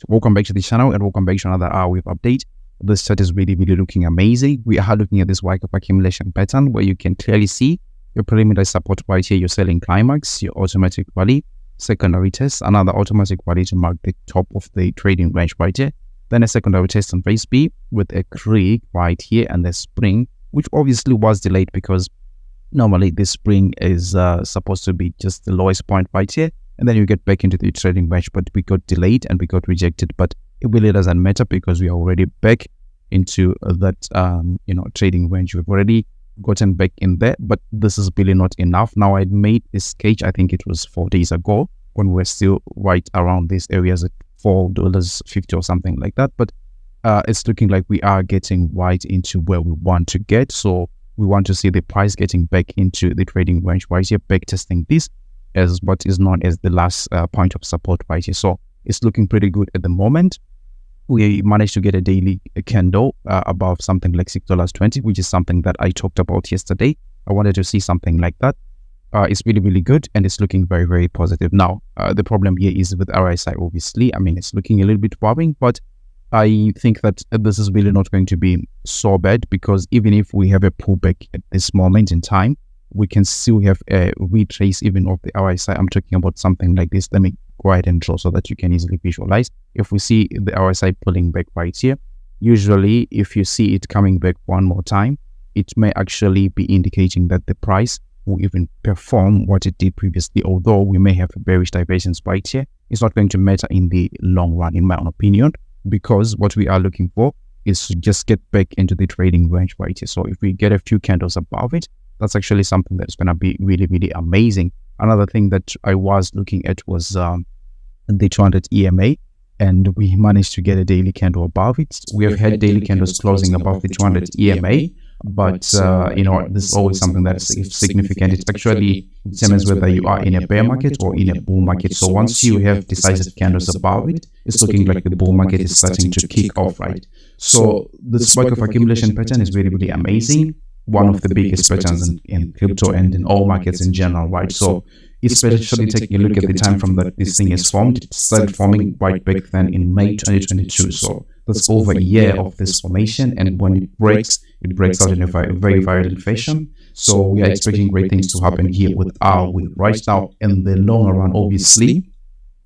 Welcome back to the channel and welcome back to another Arweave update. This chart is really looking amazing. We are looking at this wake up accumulation pattern where you can clearly see your preliminary support right here, your selling climax, your automatic rally, secondary test, another automatic rally to mark the top of the trading range right here, then a secondary test on phase B with a creek right here and the spring, which obviously was delayed because normally this spring is supposed to be just the lowest point right here, and then you get back into the trading range, but we got delayed and we got rejected. But it really doesn't matter because we are already back into that trading range. We've already gotten back in there, but this is really not enough. Now, I made this sketch, I think it was 4 days ago, when we're still right around these areas at $4.50 or something like that. But it's looking like we are getting right into where we want to get. So we want to see the price getting back into the trading range right here, back testing this as what is known as the last point of support right here. So it's looking pretty good at the moment. We managed to get a daily candle above something like $6.20, which is something that I talked about yesterday. I wanted to see something like that. It's really good and it's looking very positive. Now, the problem here is with RSI, obviously. I mean, it's looking a little bit worrying, but I think that this is really not going to be so bad, because even if we have a pullback at this moment in time, we can still have a retrace even of the RSI. I'm talking about something like this. Let me go ahead and draw so that you can easily visualize. If we see the RSI pulling back right here, usually if you see it coming back one more time, it may actually be indicating that the price will even perform what it did previously. Although we may have bearish divergence right here, it's not going to matter in the long run, in my own opinion, because what we are looking for is to just get back into the trading range right here. So if we get a few candles above it, that's actually something that's going to be really amazing. Another thing that I was looking at was the 200 EMA, and we managed to get a daily candle above it. We have had daily candles closing above the 200 EMA, but this is always something that's significant. It actually determines whether you are in a bear market or in a bull market. So once you have decisive candles above it, it's looking like the bull market is starting to kick off, right? So the spike of accumulation pattern is really amazing. One of the biggest patterns in crypto and in all markets in general, right? So especially taking a look at the time frame that this thing is formed, it started forming right back then in May 2022. So that's over a year of this formation, and when it breaks out in a very violent fashion. So we are expecting great things to happen here with Arweave. Right now, in the longer run, obviously,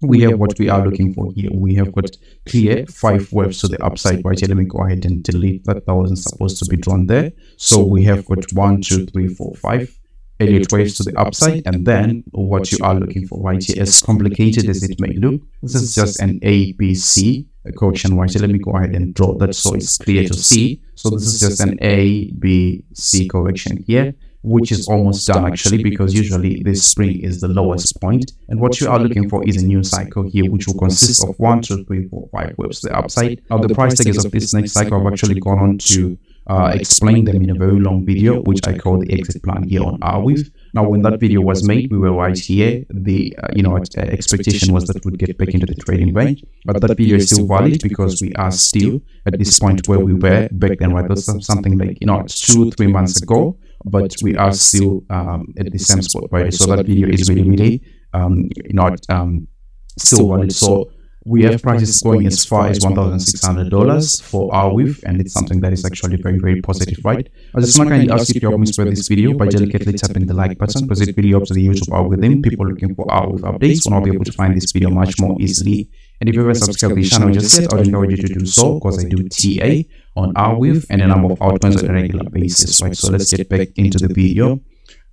we have what we are looking for here. We have got clear 5 waves to the upside right here. Let me go ahead and delete that. That wasn't supposed to be drawn there. So we have got 1, 2, 3, 4, 5 Elliott waves to the upside, and then what you are looking for right here, as complicated as it may look, this is just an ABC correction right here. Let me go ahead and draw that so it's clear to see. So this is just an ABC correction here, which is almost done actually, because usually this spring is the lowest point, and what you are looking for is a new cycle here, which will consist of 1, 2, 3, 4, 5 waves to the upside. Now, the price targets of this next cycle I've actually gone on to explain them in a very long video, which I call the exit plan here on Arweave. Now, when that video was made, we were right here. The expectation was that we'd get back into the trading range, but that video is still valid because we are still at this point where we were back then, right? That's something like 2-3 months ago, but we are still at the same spot, right? So that video is really still valid. So we have prices going as far as $1,600 for Arweave, and it's something that is actually very positive, right? I just want to kindly ask you to help me spread this video by delicately tapping the like button, because it really helps the YouTube algorithm. People looking for Arweave updates will not be able to find this video much more easily. And if you haven't subscribed to the channel just yet, I would encourage you to do so, because I do TA on Arweave and a number of altcoins on a regular basis, right? So let's get back into the video.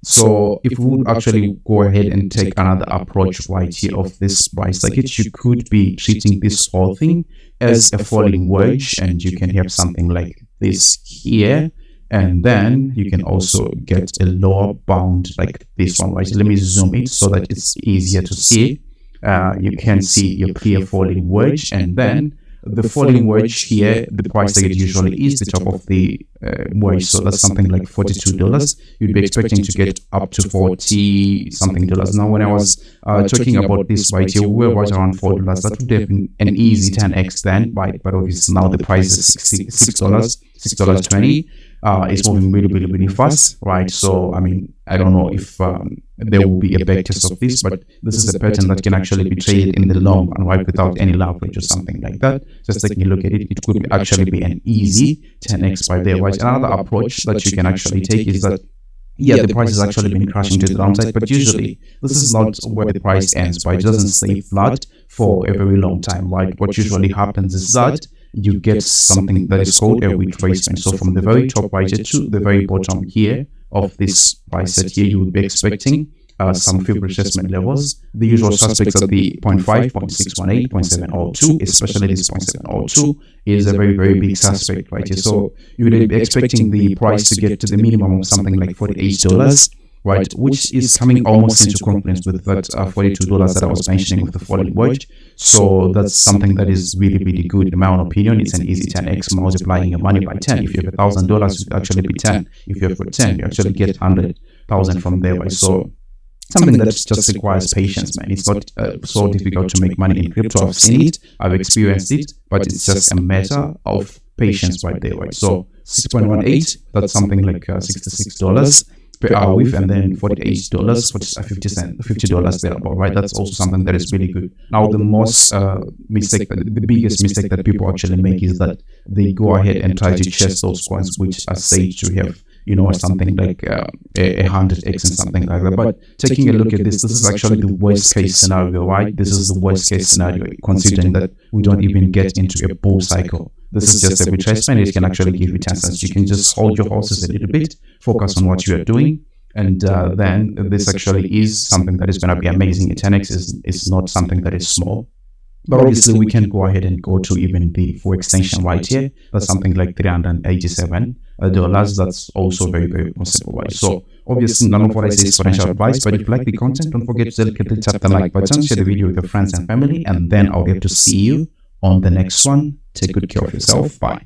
So if we would actually go ahead and take another approach right here of this price target, you could be treating this whole thing as a falling wedge, and you can have something like this here, and then you can also get a lower bound like this one, right? Let me zoom it so that it's easier to see. You can see your clear falling wedge, and then the falling wedge here, the price target usually is the top of the wedge, so that's something like $42. You'd be expecting to get up to 40 something dollars. Now, when I was talking about this right here, we were right around $4. That would have been an easy 10x then, right? But obviously now the price is $6.20. it's moving really fast, right? So, I mean, I don't know if there will be a back test of this, but this is a pattern that can actually be traded in the long run, right, without any leverage or something like that. Just taking a look at it, it could actually be an easy 10x by there, right? Another approach that you can actually take is that, yeah, the price has actually been crashing to the downside, but usually this is not where the price ends, right? It doesn't stay flat for a very long time, right? What usually happens is that you get something that is called a retracement. So from the very top right here to the very bottom here of this price set here, you would be expecting some few retracement levels. The usual suspects are the 0.5, 0.618, 0.702, especially this 0.702 is a very big suspect right here. So you would be expecting the price to get to the minimum of something like $48, right, which is coming almost into confluence with that $42 that I was mentioning with the falling wedge. So that's something that is really good in my own opinion. It's an easy 10x multiplying your money by 10. If you have $1,000, it actually be 10. If you have 10, you actually get 100,000 from there, right? So something that just requires patience, man. It's not so difficult to make money in crypto. I've seen it, I've experienced it, but it's just a matter of patience right there, right? So 6.18, that's something like $66 per Arweave, and then $48 for $50 there, right? That's also something that is really good. Now, the biggest mistake that people actually make is that they go ahead and try to chase those coins which are said to have, you know, something like 100x and something like that. But taking a look at this is actually the worst case scenario, right? This is the worst case scenario, considering that we don't even get into a bull cycle. This is just a retracement. It can actually give you 10 cents. You can just hold your horses a little bit, focus on what you are doing, and then this actually is something that is going to be amazing. 10x is not something that is small. But obviously, we can go ahead and go to even the full extension right here. That's something like $387. That's also very possible, right? So obviously, none of what I say is financial advice, but if you like the content, don't forget to delicately tap the like button, share the video with your friends and family, and then I'll get to see you on the next one. Take good care of yourself. Bye.